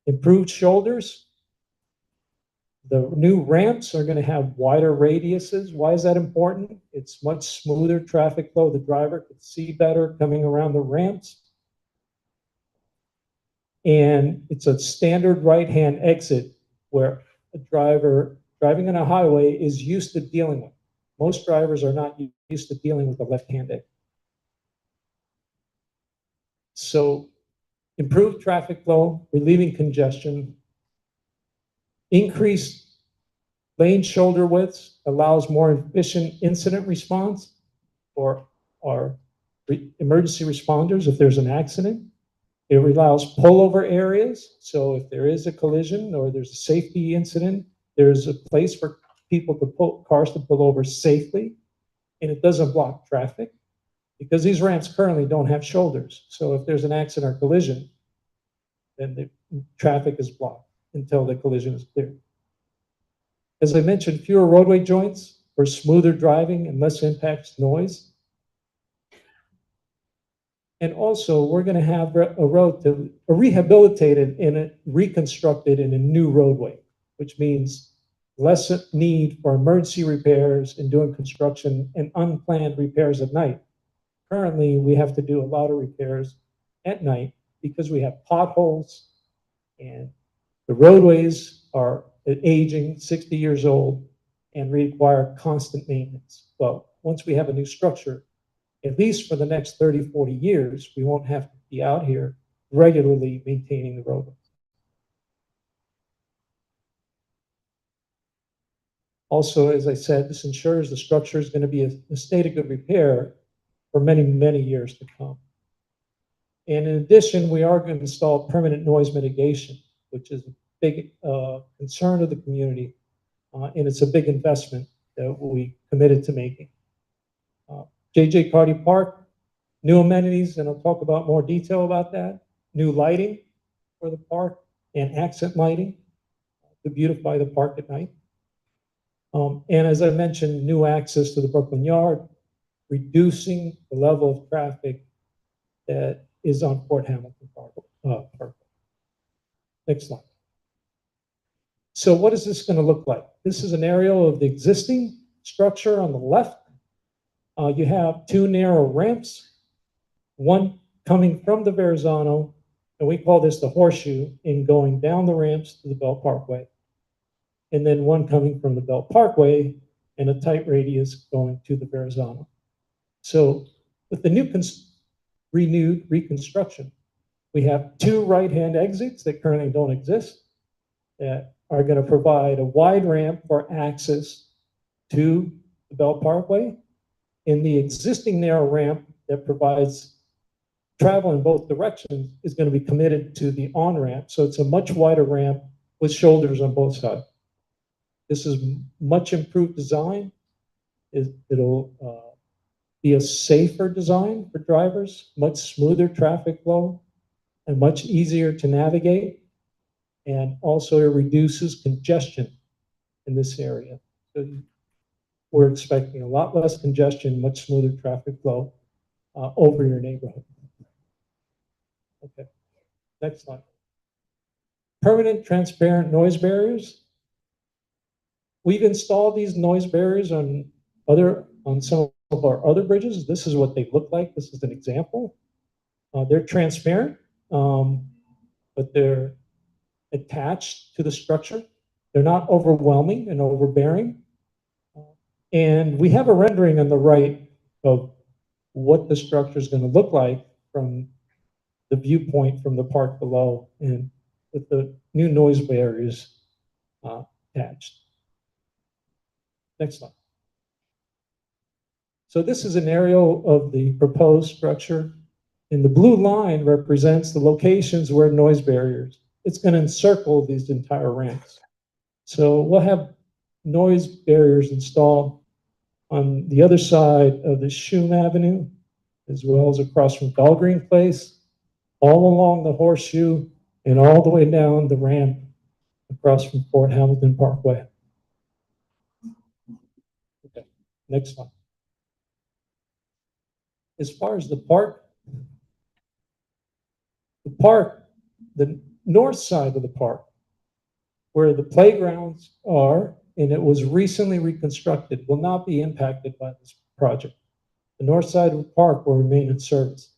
Improved shoulders. The new ramps are going to have wider radiuses. Why is that important? It's much smoother traffic flow. The driver can see better coming around the ramps. And it's a standard right-hand exit where a driver driving on a highway is used to dealing with. Most drivers are not used to dealing with the left-hand exit. So improved traffic flow, relieving congestion, increased lane shoulder widths allows more efficient incident response for our emergency responders if there's an accident. It allows pullover areas. So if there is a collision or there's a safety incident, there's a place for people to pull, cars to pull over safely, and it doesn't block traffic because these ramps currently don't have shoulders. So if there's an accident or collision, then the traffic is blocked until the collision is cleared. As I mentioned, fewer roadway joints for smoother driving and less impacts noise. And also, we're going to have a road to rehabilitated and reconstructed in a new roadway, which means less need for emergency repairs and doing construction and unplanned repairs at night. Currently, we have to do a lot of repairs at night because we have potholes and the roadways are aging, 60 years old, and require constant maintenance. Well, once we have a new structure, at least for the next 30, 40 years, we won't have to be out here regularly maintaining the roadways. Also, as I said, this ensures the structure is going to be a state of good repair for many, many years to come. And in addition, we are going to install permanent noise mitigation, which is a big concern of the community, and it's a big investment that we committed to making. J.J. Carty Park, new amenities, and I'll talk about more detail about that. New lighting for the park and accent lighting to beautify the park at night. And as I mentioned, new access to the Brooklyn Yard, reducing the level of traffic that is on Fort Hamilton Park. Next slide. So what is this going to look like? This is an aerial of the existing structure on the left. You have two narrow ramps, one coming from the Verrazano, and we call this the horseshoe, in going down the ramps to the Belt Parkway. And then one coming from the Belt Parkway and a tight radius going to the Verrazano. So with the new renewed reconstruction, we have two right-hand exits that currently don't exist that are going to provide a wide ramp for access to the Belt Parkway. And the existing narrow ramp that provides travel in both directions is going to be committed to the on-ramp. So it's a much wider ramp with shoulders on both sides. This is much improved design. It'll be a safer design for drivers, much smoother traffic flow, and much easier to navigate. And also it reduces congestion in this area. So we're expecting a lot less congestion, much smoother traffic flow over your neighborhood. Okay, next slide. Permanent transparent noise barriers. We've installed these noise barriers on some of our other bridges. This is what they look like. This is an example. They're transparent, but they're attached to the structure. They're not overwhelming and overbearing. And we have a rendering on the right of what the structure is going to look like from the viewpoint from the park below, and with the new noise barriers attached. Next slide. So this is an aerial of the proposed structure, and the blue line represents the locations where noise barriers. It's going to encircle these entire ramps. So we'll have noise barriers installed on the other side of the Shum Avenue, as well as across from Dahlgreen Place, all along the horseshoe, and all the way down the ramp across from Fort Hamilton Parkway. Okay, next one. As far as the park, the north side of the park, where the playgrounds are, and it was recently reconstructed, will not be impacted by this project. The north side of the park will remain in service.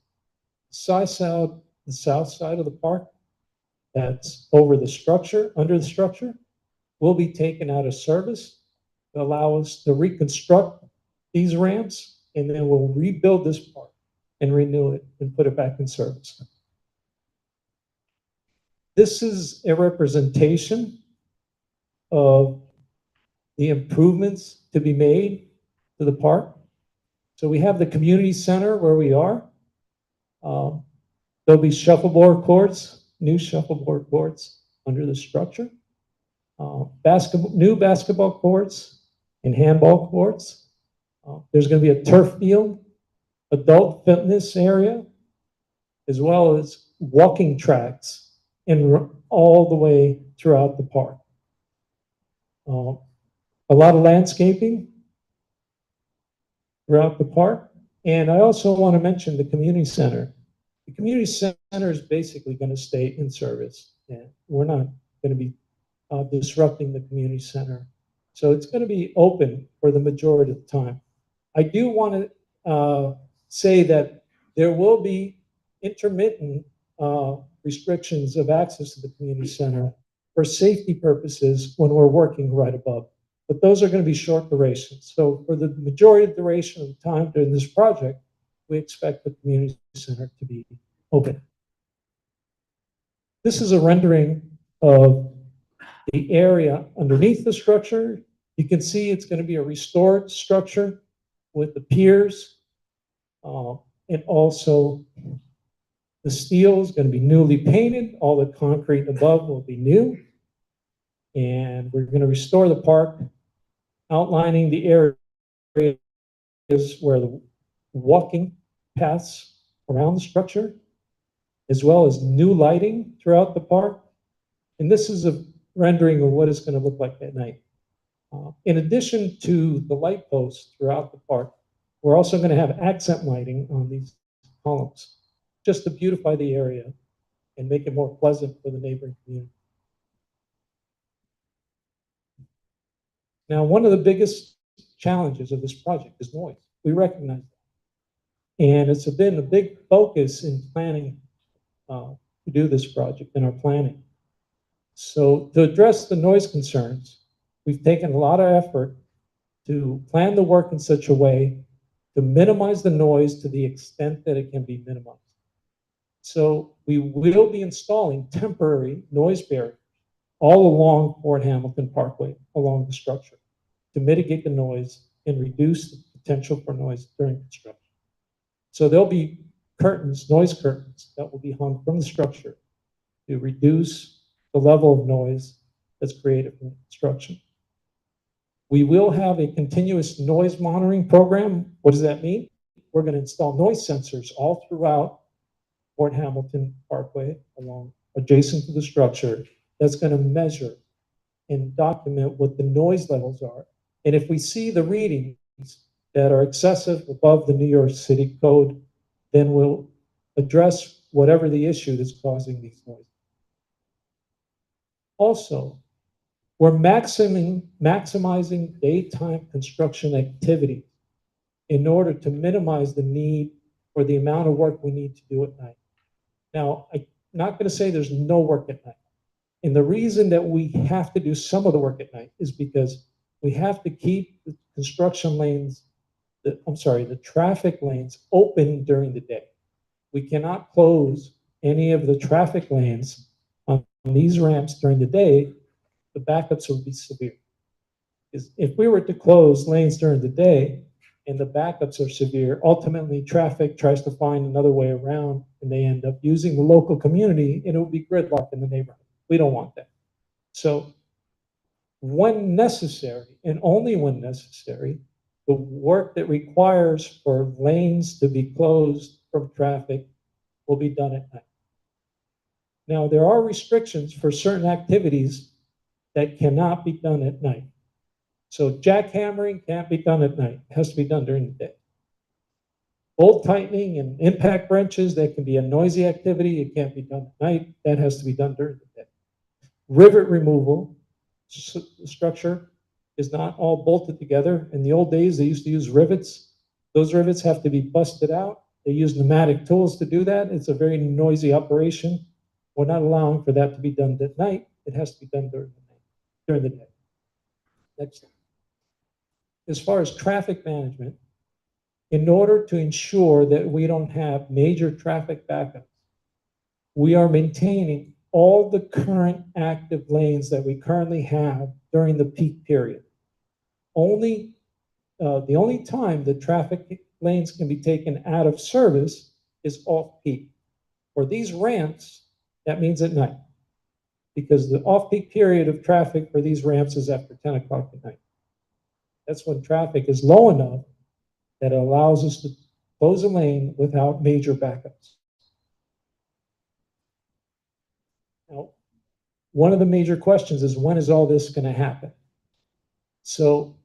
The south side of the park, that's over the structure, under the structure, will be taken out of service to allow us to reconstruct these ramps, and then we'll rebuild this park and renew it and put it back in service. This is a representation of the improvements to be made to the park. So we have the community center where we are. There'll be shuffleboard courts, new shuffleboard courts under the structure. New basketball courts and handball courts. There's going to be a turf field, adult fitness area, as well as walking tracks and all the way throughout the park. A lot of landscaping throughout the park. And I also want to mention the community center. The community center is basically going to stay in service, and we're not going to be disrupting the community center. So it's going to be open for the majority of the time. I do want to say that there will be intermittent restrictions of access to the community center for safety purposes when we're working right above. But those are going to be short durations. So for the majority of the duration of the time during this project, we expect the community center to be open. This is a rendering of the area underneath the structure. You can see it's going to be a restored structure with the piers, and also the steel is going to be newly painted. All the concrete above will be new. And we're going to restore the park, outlining the areas where the walking paths around the structure, as well as new lighting throughout the park. And this is a rendering of what it's going to look like at night. In addition to the light posts throughout the park, we're also going to have accent lighting on these columns, just to beautify the area and make it more pleasant for the neighboring community. Now, one of the biggest challenges of this project is noise. We recognize that. And it's been a big focus in planning to do this project, in our planning. So to address the noise concerns, we've taken a lot of effort to plan the work in such a way to minimize the noise to the extent that it can be minimized. So we will be installing temporary noise barriers all along Fort Hamilton Parkway, along the structure, to mitigate the noise and reduce the potential for noise during construction. So there'll be curtains, noise curtains, that will be hung from the structure to reduce the level of noise that's created from construction. We will have a continuous noise monitoring program. What does that mean? We're going to install noise sensors all throughout Fort Hamilton Parkway, along adjacent to the structure, that's going to measure and document what the noise levels are. And if we see the readings that are excessive above the New York City code, then we'll address whatever the issue that's causing these noises. Also, we're maximizing daytime construction activity in order to minimize the need for the amount of work we need to do at night. Now, I'm not going to say there's no work at night. And the reason that we have to do some of the work at night is because we have to keep the construction lanes, the traffic lanes open during the day. We cannot close any of the traffic lanes on these ramps during the day. The backups would be severe. If we were to close lanes during the day and the backups are severe, ultimately traffic tries to find another way around and they end up using the local community, and it would be gridlock in the neighborhood. We don't want that. So when necessary, and only when necessary, the work that requires for lanes to be closed from traffic will be done at night. Now, there are restrictions for certain activities that cannot be done at night. So jackhammering can't be done at night. It has to be done during the day. Bolt tightening and impact wrenches, that can be a noisy activity. It can't be done at night. That has to be done during the day. Rivet removal, the structure is not all bolted together. In the old days, they used to use rivets. Those rivets have to be busted out. They use pneumatic tools to do that. It's a very noisy operation. We're not allowing for that to be done at night. It has to be done during the day. Next slide. As far as traffic management, in order to ensure that we don't have major traffic backups, we are maintaining all the current active lanes that we currently have during the peak period. The only time the traffic lanes can be taken out of service is off-peak. For these ramps, that means at night, because the off-peak period of traffic for these ramps is after 10 o'clock at night. That's when traffic is low enough that it allows us to close a lane without major backups. Now, one of the major questions is, when is all this going to happen? So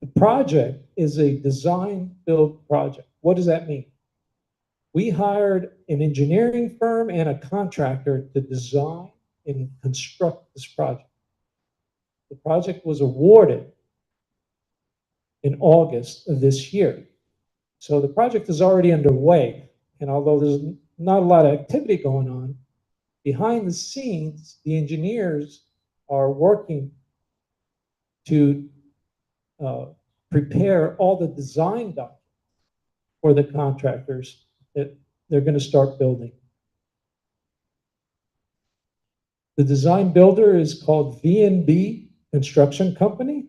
the project is a design build project. What does that mean? We hired an engineering firm and a contractor to design and construct this project. The project was awarded in August of this year. So the project is already underway. And although there's not a lot of activity going on, behind the scenes, the engineers are working to prepare all the design documents for the contractors that they're going to start building. The design builder is called V&B Construction Company.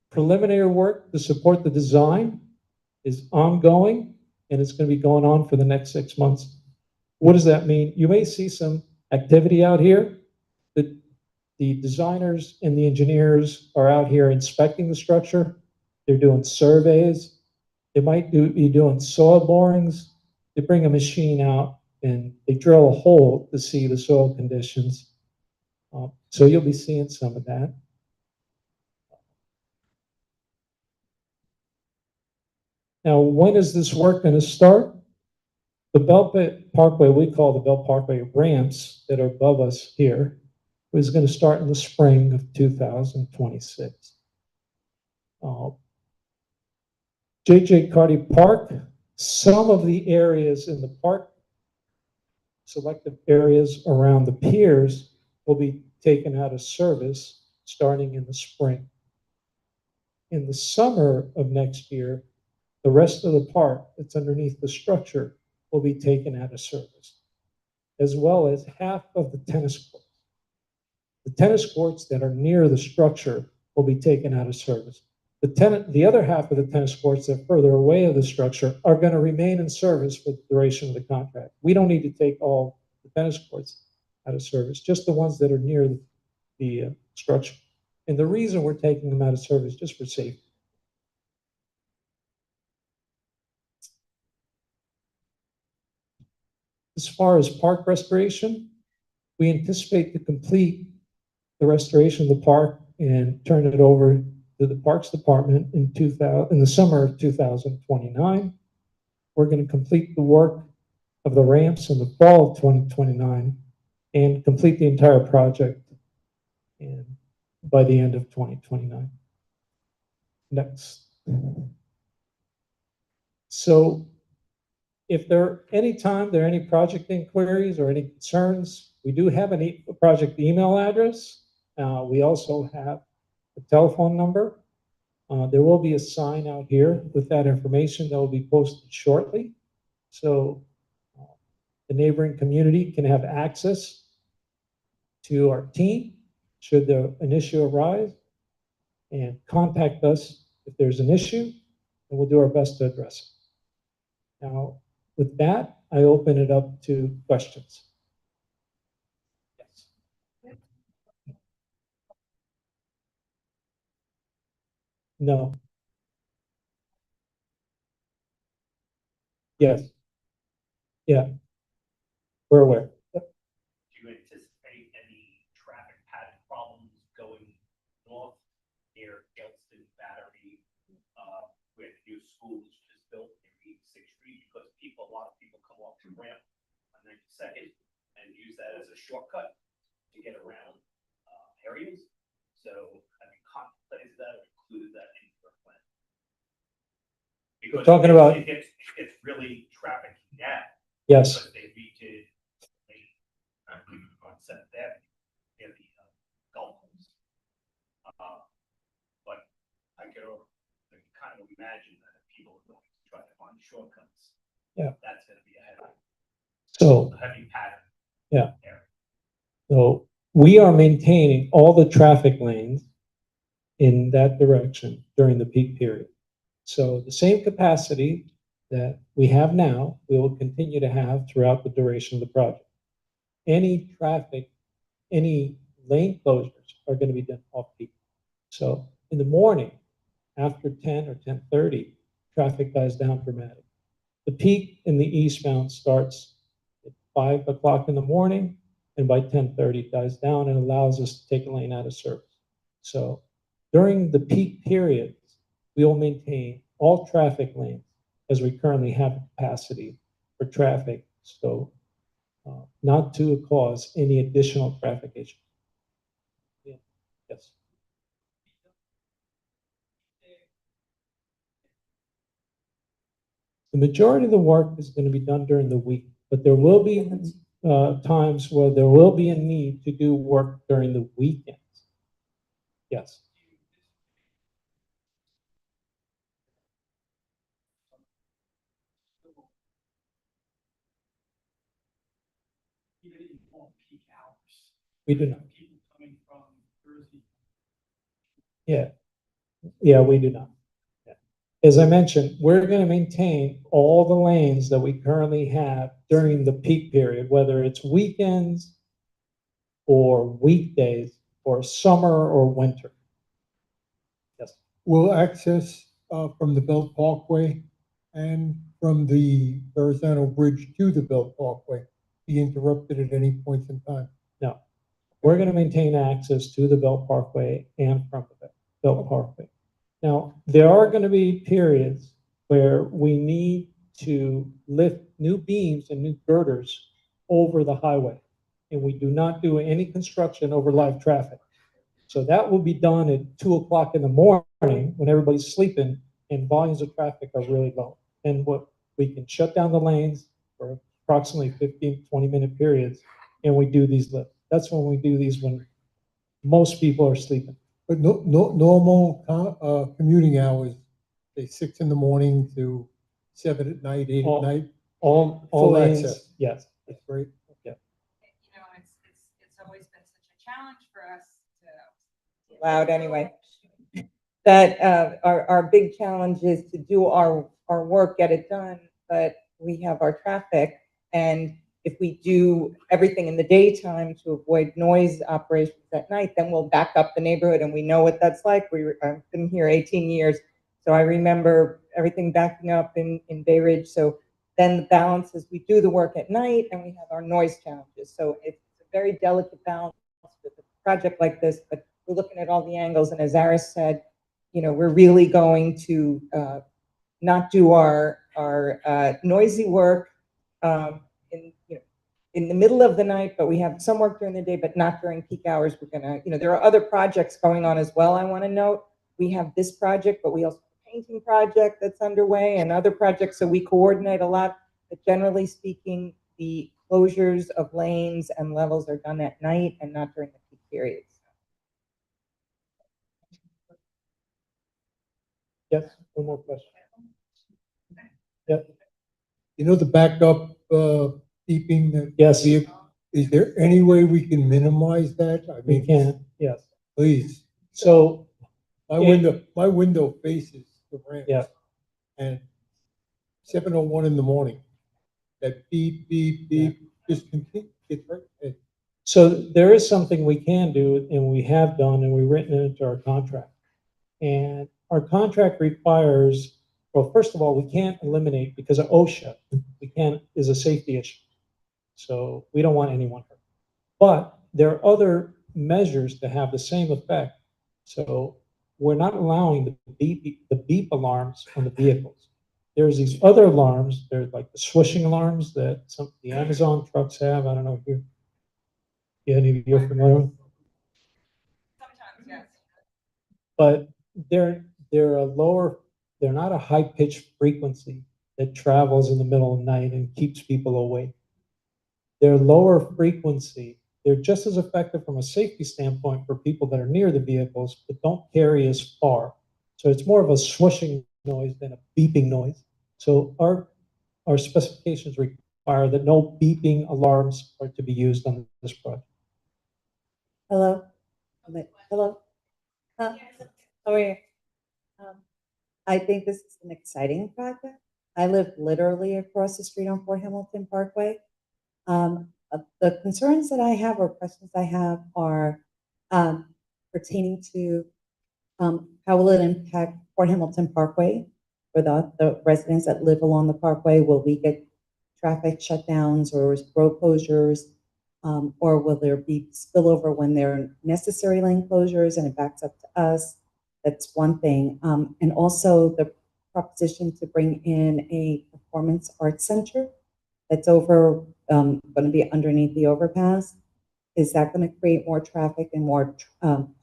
Preliminary work to support the design is ongoing, and it's going to be going on for the next 6 months. What does that mean? You may see some activity out here. The designers and the engineers are out here inspecting the structure. They're doing surveys. They might be doing soil borings. They bring a machine out and they drill a hole to see the soil conditions. So you'll be seeing some of that. Now, when is this work going to start? The Belt Parkway, we call the Belt Parkway ramps that are above us here, is going to start in the spring of 2026. J.J. Carty Park, some of the areas in the park, selective areas around the piers, will be taken out of service starting in the spring. In the summer of next year, the rest of the park that's underneath the structure will be taken out of service, as well as half of the tennis courts. The tennis courts that are near the structure will be taken out of service. The other half of the tennis courts that are further away of the structure are going to remain in service for the duration of the contract. We don't need to take all the tennis courts out of service, just the ones that are near the structure. And the reason we're taking them out of service is just for safety. As far as park restoration, we anticipate to complete the restoration of the park and turn it over to the Parks Department in the summer of 2029. We're going to complete the work of the ramps in the fall of 2029 and complete the entire project by the end of 2029. Next. So if anytime there are any project inquiries or any concerns, we do have a project email address. We also have a telephone number. There will be a sign out here with that information that will be posted shortly. So the neighboring community can have access to our team should an issue arise, and contact us if there's an issue, and we'll do our best to address it. Now, with that, I open it up to questions. Yes. No. Yes. Yeah. We're aware. Yep. Do you anticipate any traffic pattern problems going north near Gelston Battery with new school was just built in 86th Street because a lot of people come off the ramp on 92nd and use that as a shortcut to get around areas. So have you contemplated that or included that in your plan? Because talking about- it gets really traffic now. Yes, Because they redid on 7th Avenue near the golf course. But I could kind of imagine that if people are going to try to find shortcuts, Yeah. that's going to be so, a heavy pattern. Yeah. There. so we are maintaining all the traffic lanes in that direction during the peak period. So the same capacity that we have now, we will continue to have throughout the duration of the project. Any traffic, any lane closures are going to be done off-peak. So in the morning, after 10 or 10:30, traffic dies down dramatically. The peak in the eastbound starts at 5 o'clock in the morning, and by 10:30 dies down and allows us to take a lane out of service. So during the peak periods, we will maintain all traffic lanes as we currently have capacity for traffic, so not to cause any additional traffic issues. Yeah. Yes. The majority of the work is going to be done during the week, but there will be times where there will be a need to do work during the weekends. Yes. Even in peak hours. We do not. People coming from Jersey. Yeah, we do not. Yeah. As I mentioned, we're going to maintain all the lanes that we currently have during the peak period, whether it's weekends or weekdays or summer or winter. Yes. Will access from the Belt Parkway and from the Verrazano Bridge to the Belt Parkway be interrupted at any point in time? No. We're going to maintain access to the Belt Parkway and from the Belt Parkway. Now, there are going to be periods where we need to lift new beams and new girders over the highway, and we do not do any construction over live traffic. So that will be done at 2 o'clock in the morning when everybody's sleeping and volumes of traffic are really low. And what we can shut down the lanes for approximately 15, 20-minute periods, and we do these lifts. That's when we do these when most people are sleeping. But normal commuting hours, say 6 in the morning to 7 at night, 8 at night. All Full lanes, access. yes. That's great. Yeah. You know, it's always been such a challenge for us to. Loud anyway. That our big challenge is to do our work, get it done, but we have our traffic, and if we do everything in the daytime to avoid noise operations at night, then we'll back up the neighborhood, and we know what that's like. I've been here 18 years, so I remember everything backing up in Bay Ridge. So then the balance is we do the work at night, and we have our noise challenges. So it's a very delicate balance with a project like this, but we're looking at all the angles, and as Aris said, you know, we're really going to not do our noisy work in the middle of the night, but we have some work during the day, but not during peak hours. We're gonna, you know, there are other projects going on as well. I want to note we have this project, but we also have a painting project that's underway and other projects, so we coordinate a lot. But generally speaking, the closures of lanes and levels are done at night and not during the peak periods. Yes, one more question. Yep. You know the backup beeping? That Yes. Is there any way we can minimize that? I We mean, can, yes. please. So, My Yeah. window faces the ramp. Yeah. And 7:01 in the morning, that beep, beep, beep, just continue, it's right there. so there is something we can do, and we have done, and we've written it into our contract. And our contract requires, well, first of all, we can't eliminate, because of OSHA, is a safety issue. So we don't want anyone hurt. But there are other measures that have the same effect. So we're not allowing the beep alarms on the vehicles. There's these other alarms, they're like the swishing alarms that the Amazon trucks have. I don't know if any of you are familiar with. Sometimes, yes. But they're a lower, they're not a high pitched frequency that travels in the middle of the night and keeps people awake. They're lower frequency. They're just as effective from a safety standpoint for people that are near the vehicles, but don't carry as far. So it's more of a swishing noise than a beeping noise. So our specifications require that no beeping alarms are to be used on this project. Hello? Hello? Huh? How are you? I think this is an exciting project. I live literally across the street on Fort Hamilton Parkway. The concerns that I have or questions I have are pertaining to how will it impact Fort Hamilton Parkway for the residents that live along the parkway? Will we get traffic shutdowns or road closures? Or will there be spillover when there are necessary lane closures and it backs up to us? That's one thing. And also the proposition to bring in a performance arts center that's going to be underneath the overpass. Is that going to create more traffic and more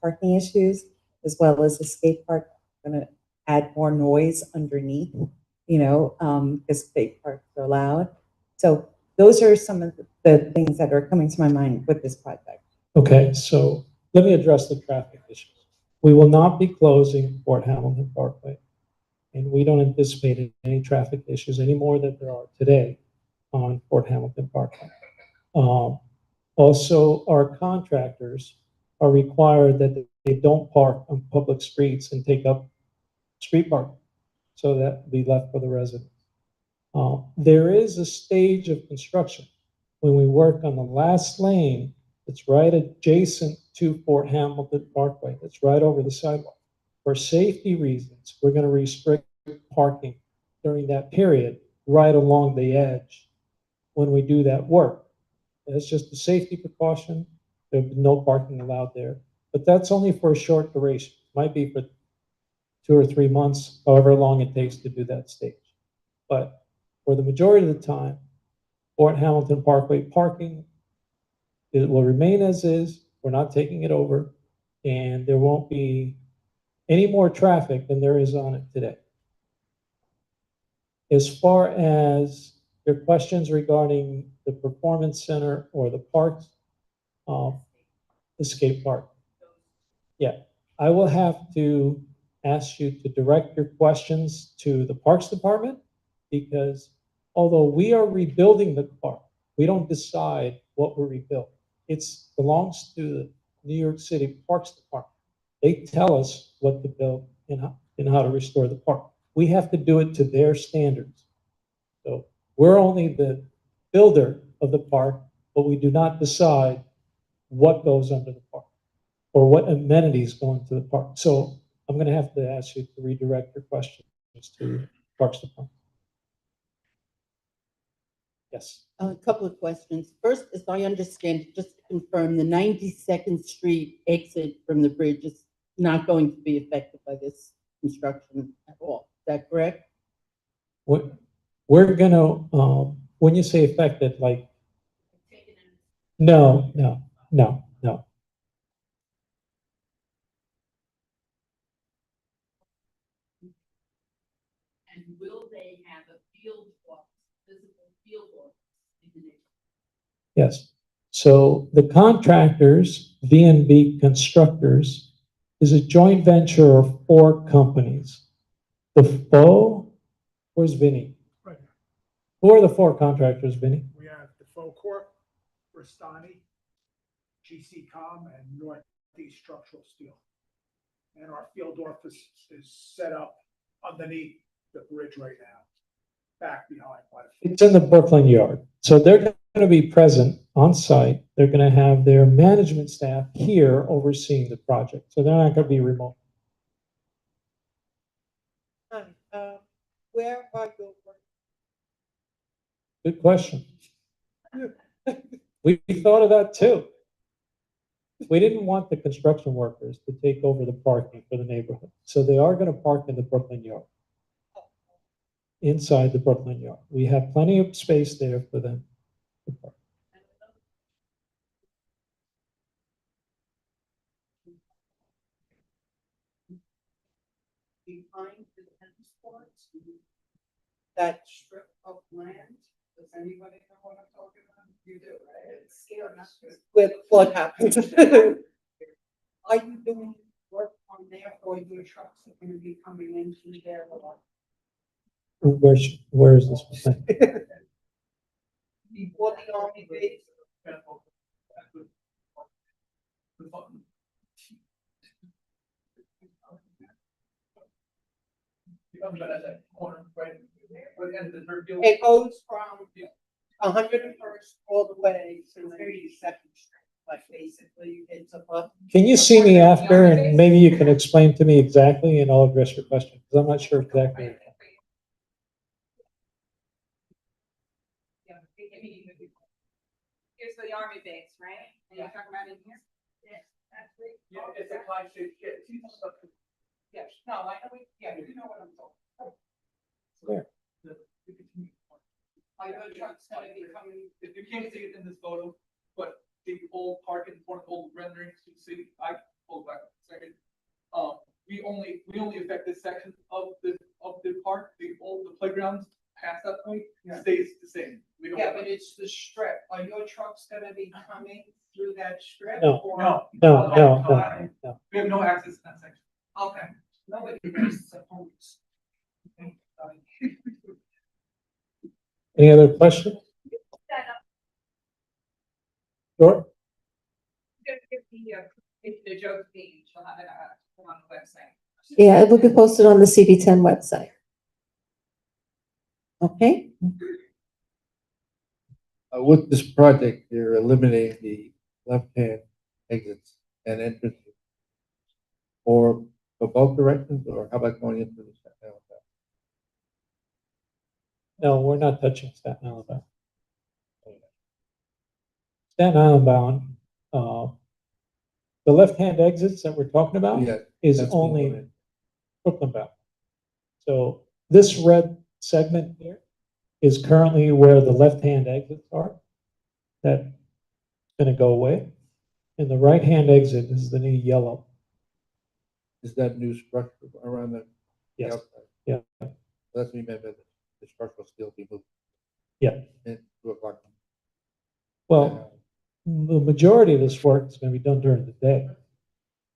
parking issues, as well as the skate park going to add more noise underneath, because skate parks are loud. So those are some of the things that are coming to my mind with this project. Okay, so let me address the traffic issues. We will not be closing Fort Hamilton Parkway, and we don't anticipate any traffic issues any more than there are today on Fort Hamilton Parkway. Also, our contractors are required that they don't park on public streets and take up street parking, so that will be left for the residents. There is a stage of construction when we work on the last lane that's right adjacent to Fort Hamilton Parkway, that's right over the sidewalk. For safety reasons, we're going to restrict parking during that period right along the edge when we do that work. That's just a safety precaution. There'll be no parking allowed there, but that's only for a short duration. Might be for 2 or 3 months, however long it takes to do that stage. But for the majority of the time, Fort Hamilton Parkway parking, it will remain as is. We're not taking it over, and there won't be any more traffic than there is on it today. As far as your questions regarding the performance center or the parks, the skate park. Yeah, I will have to ask you to direct your questions to the Parks Department, because although we are rebuilding the park, we don't decide what we rebuild. It belongs to the New York City Parks Department. They tell us what to build and how to restore the park. We have to do it to their standards. So we're only the builder of the park, but we do not decide what goes under the park or what amenities go into the park. So I'm going to have to ask you to redirect your questions to Parks Department. Yes. A couple of questions. First, as I understand, just to confirm, the 92nd Street exit from the bridge is not going to be affected by this construction at all. Is that correct? We're going to, when you say affected, like, no. And will they have a field office, physical field office in the neighborhood? Yes. So the contractors, V&B Constructors, is a joint venture of 4 companies. The foe, where's Vinny? Right. Who are the 4 contractors, Vinny? We have Defoe Corp, Bristani, GC Com, and Northeast Structural Steel. And our field office is set up underneath the bridge right now, back behind. It's in the Brooklyn yard. So they're going to be present on site. They're going to have their management staff here overseeing the project. So they're not going to be remote. Where are your work? Good question. We thought of that too. We didn't want the construction workers to take over the parking for the neighborhood. So they are gonna park in the Brooklyn yard. Inside the Brooklyn yard. We have plenty of space there for them to park. Behind the tennis courts, that strip of land, does anybody know what I'm talking about? You do, right? With what happens? Are you doing work on there, or your trucks are gonna be coming into there? Where is this one? Before the army base? It goes from 101st all the way to 32nd Street, like basically it's above. Can you see me after and maybe you can explain to me exactly and I'll address your question, because I'm not sure exactly. Here's the army base, right? And you're talking about in here? Yes, that's right. Yeah, it's a high shape, yeah, Yes, no, I know, you know what I'm talking about. Where? Are your trucks gonna be coming? If you can't see it in this photo, but the old park in front of old renderings, you can see, I pulled back a second. We only affect this section of the park, the playgrounds past that point stays the same. We don't. Yeah, but it's the strip. Are your trucks gonna be coming through that strip? No. or- No. No. We have no access to that section. Okay, nobody is supposed. Any other questions? Sure. The joke page, she'll have it on the website. Yeah, it will be posted on the CB10 website. Okay, With this project, you're eliminating the left-hand exits and entrances. For both directions, or how about going into the Staten Island? No, we're not touching Staten Island bound. Staten Island bound, the left-hand exits that we're talking about Yeah, is that's being only eliminated. Brooklyn bound. So this red segment here is currently where the left-hand exits are. That's gonna go away. And the right-hand exit is the new yellow. Is that new structure around the Yes. outside? Yeah. That's what you meant by the structural steel be moved. Yeah. And 2 o'clock. Well, the majority of this work is gonna be done during the day.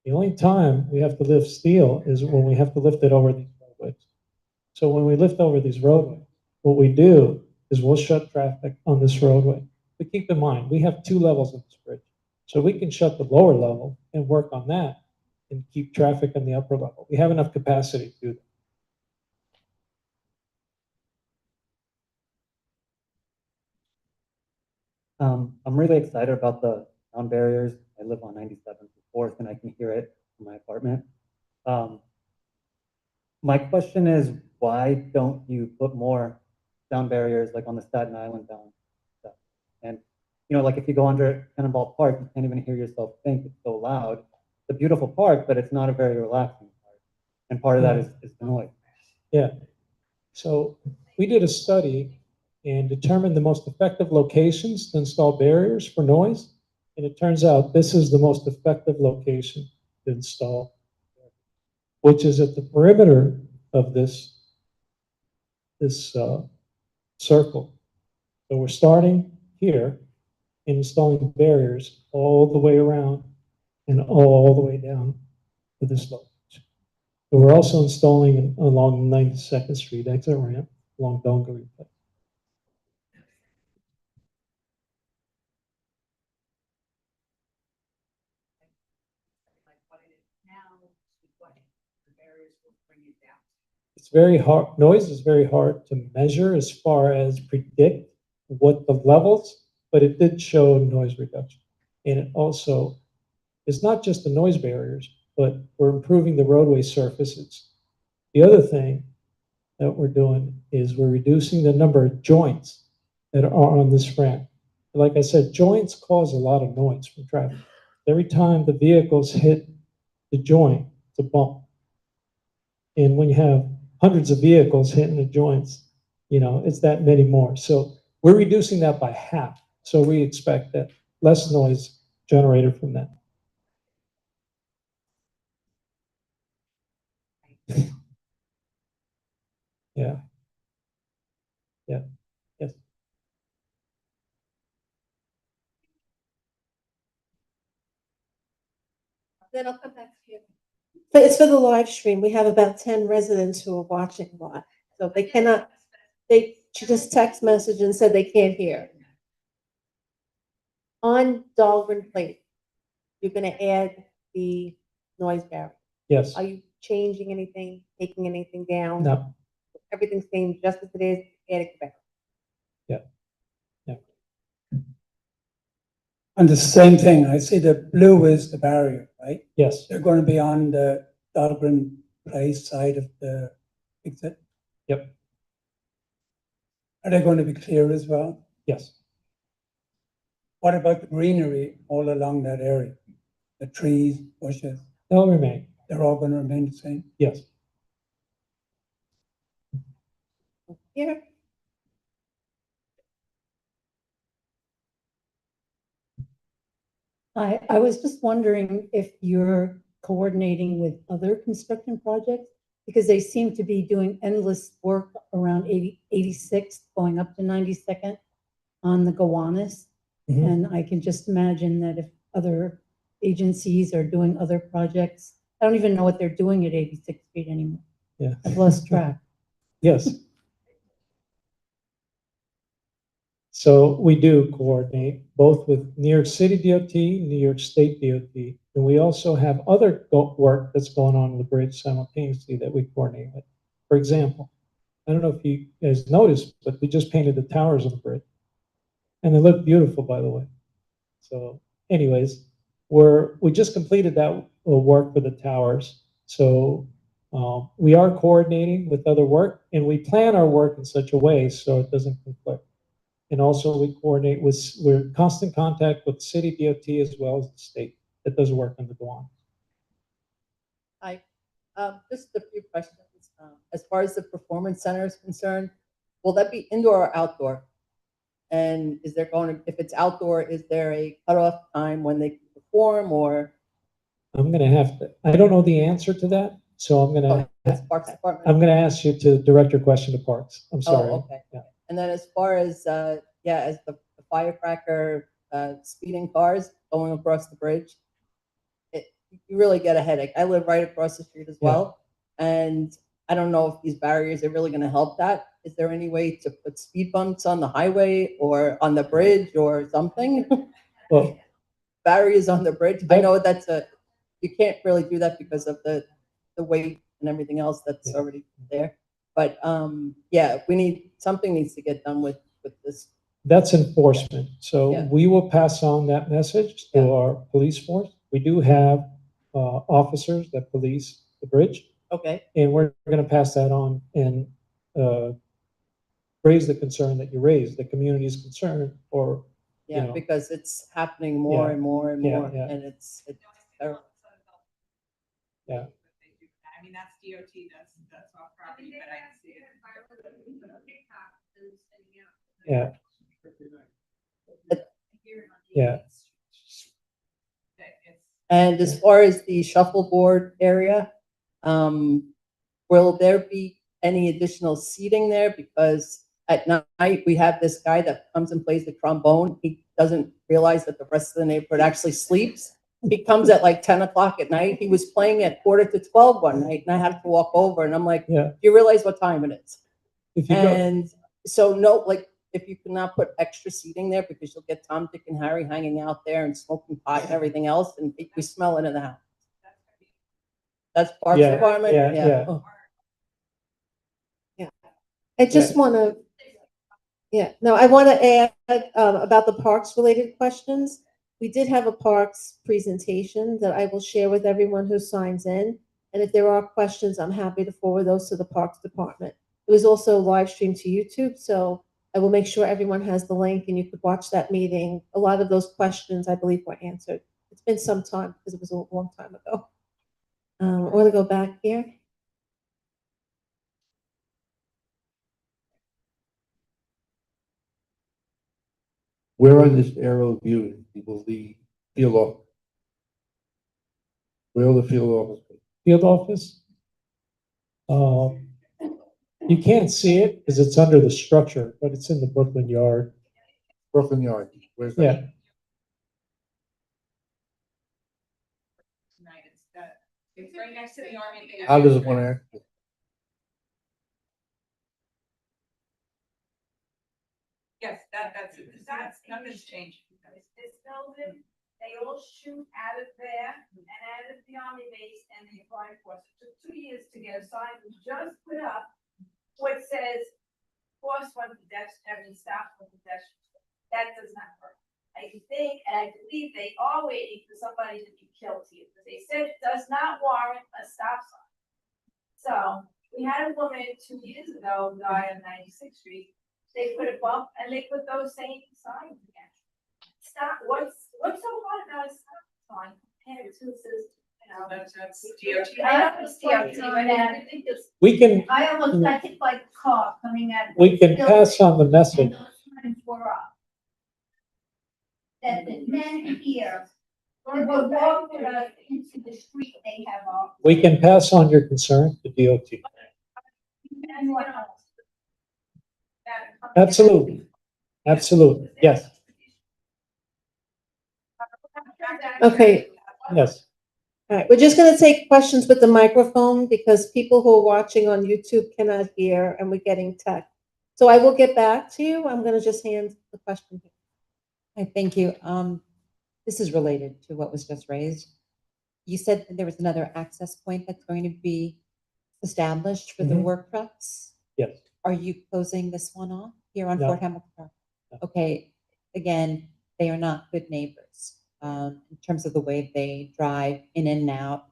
The only time we have to lift steel is when we have to lift it over these roadways. So when we lift over these roadways, what we do is we'll shut traffic on this roadway. But keep in mind, we have 2 levels of this bridge. So we can shut the lower level and work on that and keep traffic on the upper level. We have enough capacity to do that. I'm really excited about the sound barriers. I live on 97th and 4th, and I can hear it from my apartment. My question is, why don't you put more sound barriers like on the Staten Island bound stuff? And like if you go under Cannonball Park, you can't even hear yourself think. It's so loud. It's a beautiful park, but it's not a very relaxing park. And part of that is the noise. Yeah. So we did a study and determined the most effective locations to install barriers for noise. And it turns out this is the most effective location to install, which is at the perimeter of this circle. So we're starting here and installing barriers all the way around and all the way down to this location. So we're also installing along 92nd Street exit ramp along Dongery Place. It's very hard, noise is very hard to measure as far as predict what the levels, but it did show noise reduction. And it also is not just the noise barriers, but we're improving the roadway surfaces. The other thing that we're doing is we're reducing the number of joints that are on this ramp. Like I said, joints cause a lot of noise from traffic. Every time the vehicles hit the joint, it's a bump. And when you have hundreds of vehicles hitting the joints, it's that many more. So we're reducing that by half. So we expect that less noise generated from that. Yeah. Yeah. Yes. Then I'll come back to you. But it's for the live stream. We have about 10 residents who are watching live. So they cannot, they just text message and said they can't hear. On Dahlgren Plate, you're gonna add the noise barrier. Yes. Are you changing anything, taking anything down? No. Everything's staying just as it is, adding the barrier. And the same thing, I see the blue is the barrier, right? Yes. They're going to be on the Dahlgren Place side of the exit. Yep. Are they going to be clear as well? Yes. What about the greenery all along that area? The trees, bushes, They'll remain. they're all going to remain the same? Yes. Here. I was just wondering if you're coordinating with other construction projects, because they seem to be doing endless work around 86th, going up to 92nd on the Gowanus. Mhm. And I can just imagine that if other agencies are doing other projects, I don't even know what they're doing at 86th Street anymore. Yeah. I've lost track. Yes. So we do coordinate both with New York City DOT, New York State DOT, and we also have other work that's going on the bridge simultaneously that we coordinate with. For example, I don't know if you guys noticed, but we just painted the towers on the bridge. And they look beautiful, by the way. So anyways, we just completed that work for the towers. So we are coordinating with other work, and we plan our work in such a way so it doesn't conflict. And also we coordinate we're in constant contact with city DOT as well as the state that does work on the Guam. Hi, just a few questions. As far as the performance center is concerned, will that be indoor or outdoor? And is there if it's outdoor, is there a cutoff time when they can perform, or? I'm gonna have to, I don't know the answer to that, so That's Parks Department. I'm gonna ask you to direct your question to Parks. I'm sorry. Oh, okay. Yeah. And then as far as, as the firecracker, speeding cars going across the bridge, you really get a headache. I live right across the street as well. And I don't know if these barriers are really gonna help that. Is there any way to put speed bumps on the highway or on the bridge or something? Well, Barriers on the bridge. I know you can't really do that because of the weight and everything else that's already there. But something needs to get done with this. that's enforcement. So Yeah. we will pass on that message to our police force. We do have officers that police the bridge, Okay. and we're gonna pass that on and raise the concern that you raised, the community's concern, or Yeah, know. because it's happening more Yeah. and more and Yeah, more, yeah. and it's terrible. Yeah. I mean, that's DOT, that's off property, but I see it. Yeah. Yeah. And as far as the shuffleboard area, will there be any additional seating there? Because at night, we have this guy that comes and plays the trombone. He doesn't realize that the rest of the neighborhood actually sleeps. He comes at like 10 o'clock at night. He was playing at 11:45 one night, and I had to walk over, and I'm like, Yeah. do you realize what time it is? If you go, And so no, like, if you cannot put extra seating there, because you'll get Tom, Dick, and Harry hanging out there and smoking pot and everything else, and we smell it in the house. That's Parks Yeah, Department? yeah. Oh, I just want to, I want to add about the parks related questions. We did have a parks presentation that I will share with everyone who signs in. And if there are questions, I'm happy to forward those to the Parks Department. It was also live streamed to YouTube, so I will make sure everyone has the link and you could watch that meeting. A lot of those questions, I believe, were answered. It's It's been some time because it was a long time ago. I want to go back here. Where on this aerial view will the field off? Where will the field office be? Field office? You can't see it because it's under the structure, but it's in the Brooklyn Yard. Brooklyn Yard. Where's that? Yeah, It's right next to the Army. Base. How does it want to act? Yes, that's, nothing's changed. This building, they all shoot out of there and out of the Army base and they apply for it. It took 2 years to get a sign. We just put up what says, cross one pedestrian, stop for pedestrians. That does not work. I think, and I believe they are waiting for somebody to be killed here, because they said it does not warrant a stop sign. So, we had a woman 2 years ago die on 96th Street. They put a bump and they put those same signs again. Stop, what's so hard about a stop sign compared to this, you know? That's DOT. I know it's DOT, but I think it's, we can, I almost got hit by the car coming out. of we can the pass on the building, message. and those signs were up. That the men here, or will walk with us into the street they have off. We can pass on your concern to DOT. And what else? Absolutely. Absolutely. Yes, Okay. yes. All right, we're just going to take questions with the microphone because people who are watching on YouTube cannot hear and we're getting text. So I will get back to you. I'm going to just hand the question. Hi, thank you. This is related to what was just raised. You said that there was another access point that's going to be established for the Mhm. work trucks. Yes. Are you closing this one off here on No. Fort Hamilton Park? No. Okay, again, they are not good neighbors in terms of the way they drive in and out,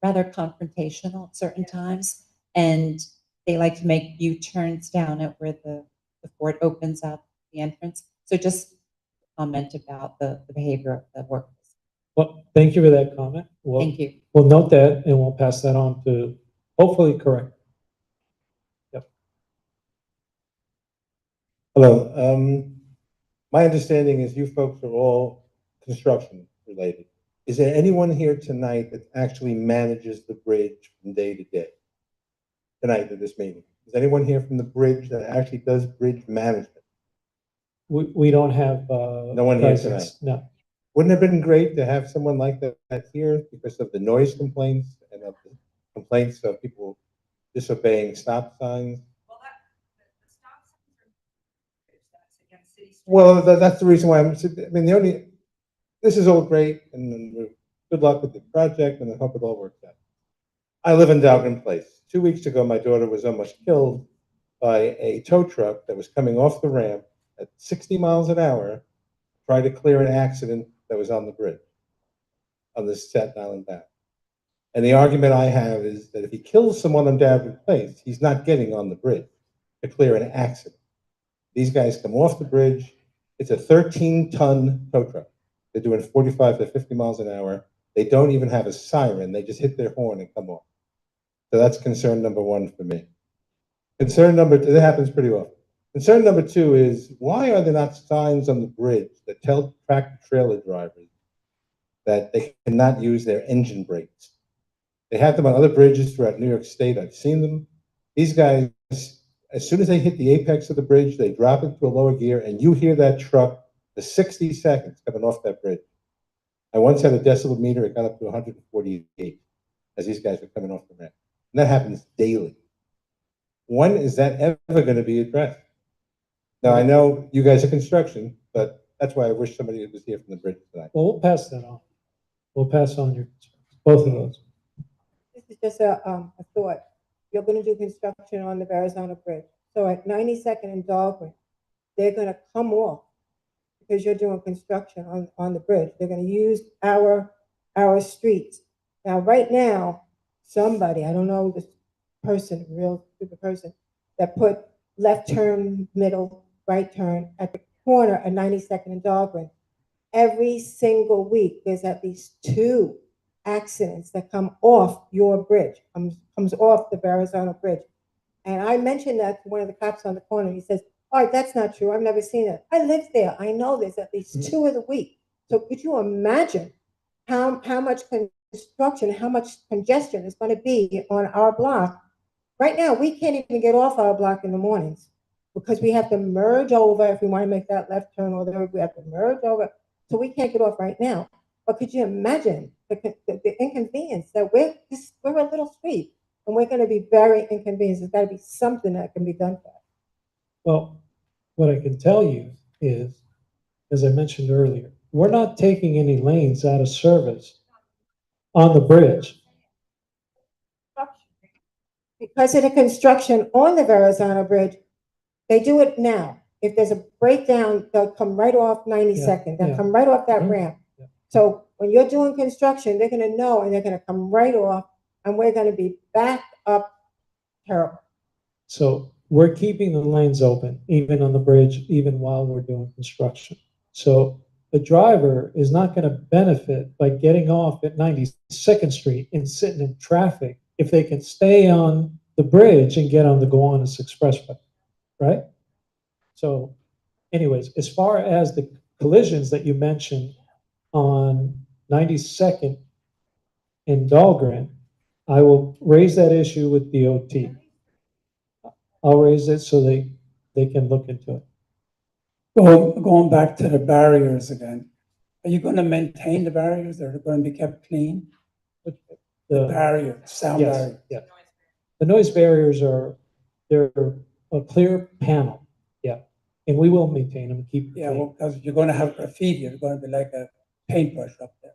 rather confrontational at certain times. And they like to make U-turns down at where the fort opens up the entrance. So just comment about the behavior of the workers. Well, thank you for that comment. Thank you. We'll note that and we'll pass that on to hopefully correct. Yep. Hello. My understanding is you folks are all construction related. Is there anyone here tonight that actually manages the bridge from day to day? Tonight at this meeting, is anyone here from the bridge that actually does bridge management? We don't have, No one here presence. tonight. No. Wouldn't it have been great to have someone like that here because of the noise complaints and of the complaints of people disobeying stop signs? Well, the stop signs are, that's against city streets. Well, that's the reason why I mean, this is all great and good luck with the project and I hope it all works out. I live in Dalgren Place. 2 weeks ago, my daughter was almost killed by a tow truck that was coming off the ramp at 60 miles an hour, trying to clear an accident that was on the bridge, on the Staten Island bound. And the argument I have is that if he kills someone on Dalgren Place, he's not getting on the bridge to clear an accident. These guys come off the bridge. It's a 13-ton tow truck. They're doing 45 to 50 miles an hour. They don't even have a siren. They just hit their horn and come off. So that's concern number one for me. Concern number two, that happens pretty often. Concern number two is, why are there not signs on the bridge that tell tractor trailer drivers that they cannot use their engine brakes? They have them on other bridges throughout New York State. I've seen them. These guys, as soon as they hit the apex of the bridge, they drop into a lower gear, and you hear that truck for 60 seconds coming off that bridge. I once had a decibel meter, it got up to 148 as these guys were coming off the ramp. And that happens daily. When is that ever going to be addressed? Now, I know you guys are construction, but that's why I wish somebody was here from the bridge tonight. Well, we'll pass that on. We'll pass on your concerns, both of those. This is just a thought. You're gonna do construction on the Arizona Bridge. So at 92nd and Dahlgren, they're gonna come off because you're doing construction on the bridge. They're gonna use our streets. Now, right now, somebody, I don't know this person, real stupid person, that put left turn, middle, right turn at the corner of 92nd and Dahlgren. every single week, there's at least 2 accidents that come off your bridge, comes off the Verrazano Bridge. And I mentioned that to one of the cops on the corner. He says, all right, that's not true. I've never seen it. I live there. I know there's at least 2 of the week. So could you imagine how much construction, how much congestion is going to be on our block? Right now, we can't even get off our block in the mornings because we have to merge over if we want to make that left turn, or we have to merge over. So we can't get off right now. But could you imagine the inconvenience that we're a little street and we're going to be very inconvenienced? There's got to be something that can be done for us. Well, what I can tell you is, as I mentioned earlier, we're not taking any lanes out of service on the bridge. Because of the construction on the Verrazano Bridge, they do it now. If there's a breakdown, they'll come right off 92nd. They'll come right off that ramp. So when you're doing construction, they're going to know, and they're going to come right off, and we're going to be backed up terrible. So we're keeping the lanes open, even on the bridge, even while we're doing construction. So the driver is not going to benefit by getting off at 92nd Street and sitting in traffic if they can stay on the bridge and get on the Gowanus Expressway, right? So anyways, as far as the collisions that you mentioned on 92nd in Dahlgren, I will raise that issue with DOT. I'll raise it so they can look into it. Going back to the barriers again, are you going to maintain the barriers? Are they going to be kept clean? The barriers, sound Yes, barriers. yeah. The noise barriers they're a clear panel, yeah, and we will maintain them and keep them Yeah, clean. well, because you're going to have graffiti. It's going to be like a paintbrush up there.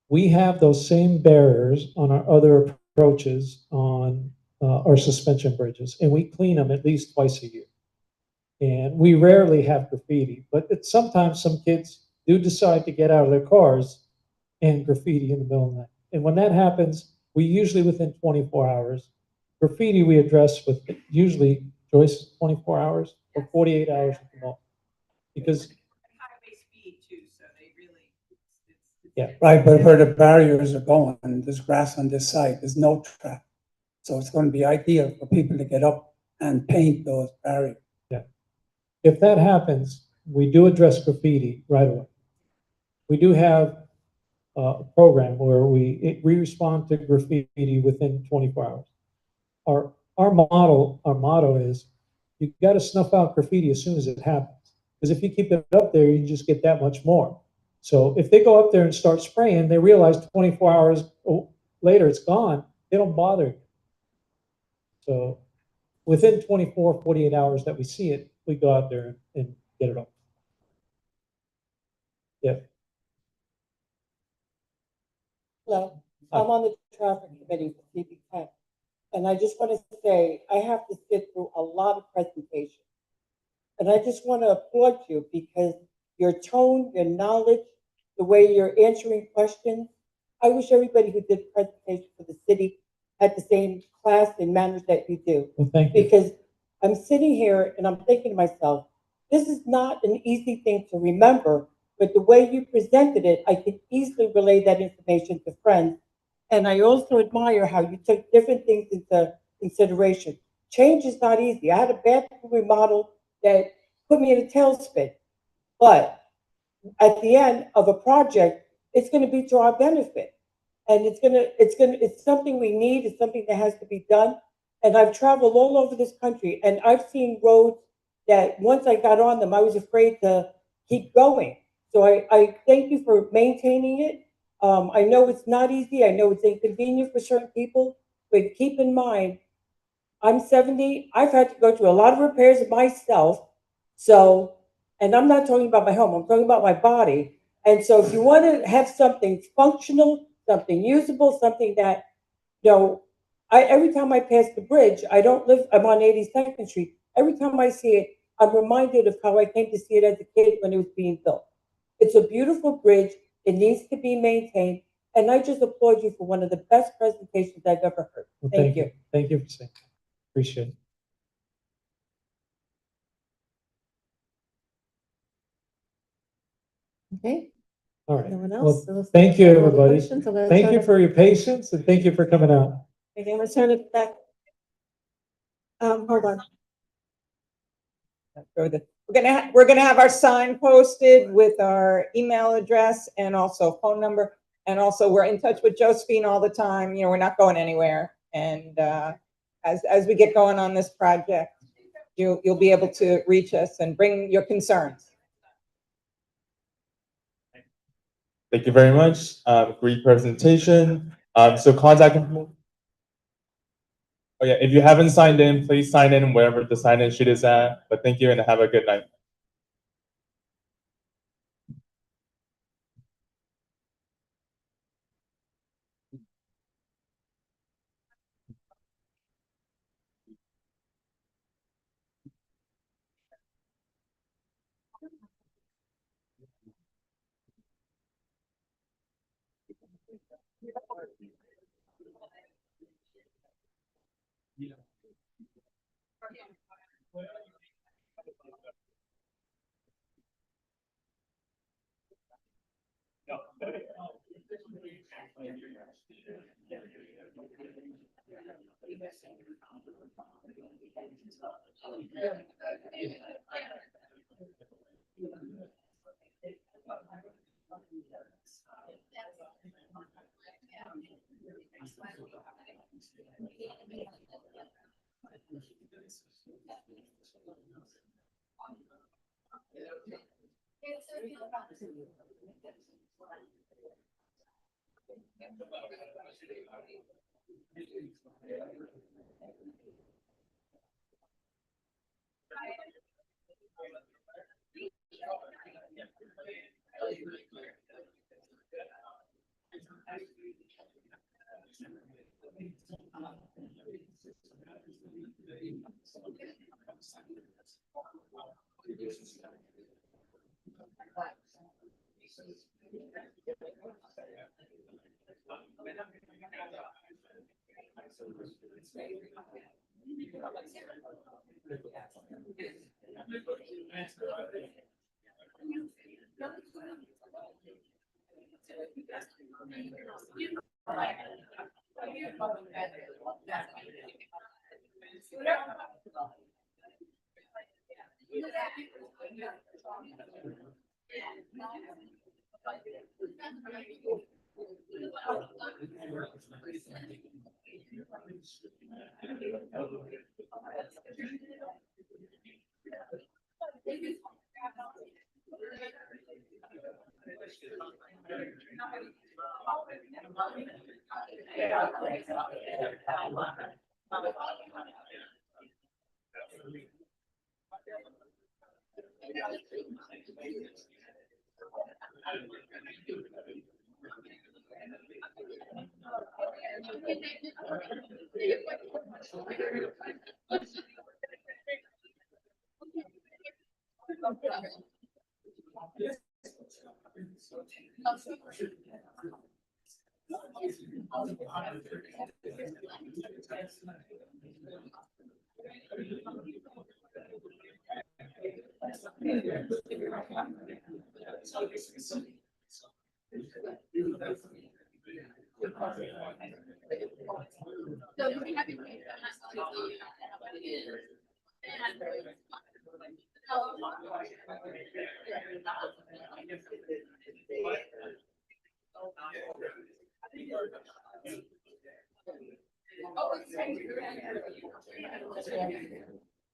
We have those same barriers on our other approaches on our suspension bridges, and we clean them at least twice a year. And we rarely have graffiti, but sometimes some kids do decide to get out of their cars and graffiti in the middle of the night. And when that happens, we usually within 24 hours. Graffiti we address with usually, Joyce, 24 hours or 48 hours at the most. Because highway speed too, so they really, yeah, Right, but where the barriers are going, there's grass on this side, there's no traffic. So it's going to be ideal for people to get up and paint those barriers. yeah. If that happens, we do address graffiti right away. We do have a program where we respond to graffiti within 24 hours. Our motto is you got to snuff out graffiti as soon as it happens. Because if you keep it up there, you just get that much more. So if they go up there and start spraying, they realize 24 hours later it's gone, they don't bother you. So within 24, 48 hours that we see it, we go out there and get it off. Yeah. Hello, I'm on the traffic committee for CB10. And I just want to say, I have to sit through a lot of presentations. And I just want to applaud you because your tone, your knowledge, the way you're answering questions. I wish everybody who did presentations for the city had the same class and manners that you do. Well, thank you. Because I'm sitting here and I'm thinking to myself, this is not an easy thing to remember, but the way you presented it, I can easily relay that information to friends. And I also admire how you took different things into consideration. Change is not easy. I had a bathroom remodel that put me in a tailspin, but at the end of a project, it's going to be to our benefit. And it's something we need. It's something that has to be done. And I've traveled all over this country and I've seen roads that once I got on them, I was afraid to keep going. So I thank you for maintaining it. I know it's not easy. I know it's inconvenient for certain people, but keep in mind, I'm 70. I've had to go through a lot of repairs myself. So, and I'm not talking about my home, I'm talking about my body. And so if you want to have something functional, something usable, something that, every time I pass the bridge, I'm on 82nd Street. Every time I see it, I'm reminded of how I came to see it as a kid when it was being built. It's a beautiful bridge. It needs to be maintained. And I just applaud you for one of the best presentations I've ever heard. Well, Thank you. Thank you for saying that. Appreciate it. Okay. All right. No one Well, else? So if thank you, there are no everybody. questions, I'm gonna Thank turn you it- for your patience and thank you for coming out. Okay, I'm gonna turn it back. Hold on. We're gonna have our sign posted with our email address and also phone number. And also, we're in touch with Josephine all the time. You know, we're not going anywhere. And as we get going on this project, you'll be able to reach us and bring your concerns. Thank you very much. Great presentation. So contact information. Oh yeah, if you haven't signed in, please sign in wherever the sign-in sheet is at. But thank you and have a good night.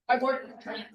I've worked with transit.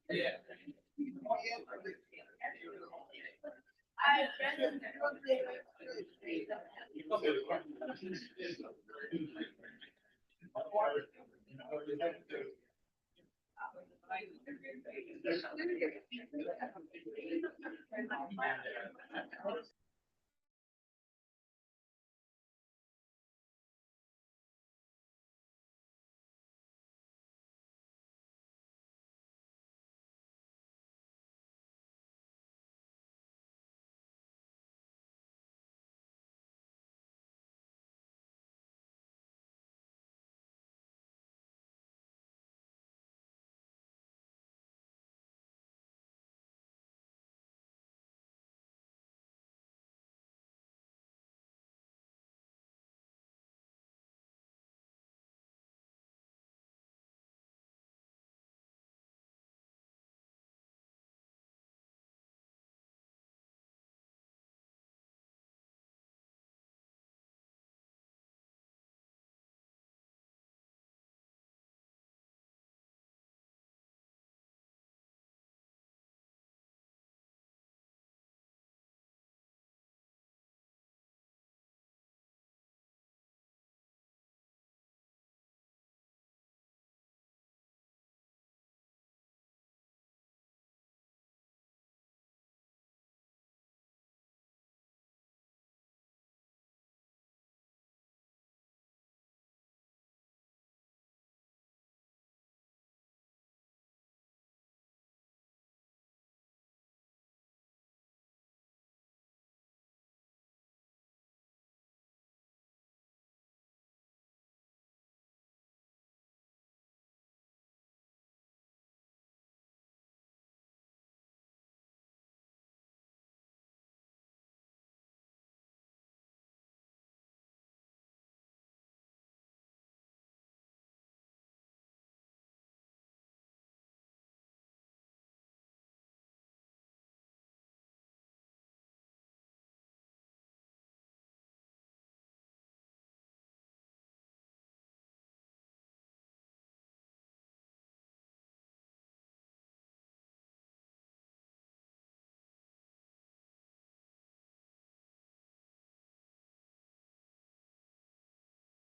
Yeah.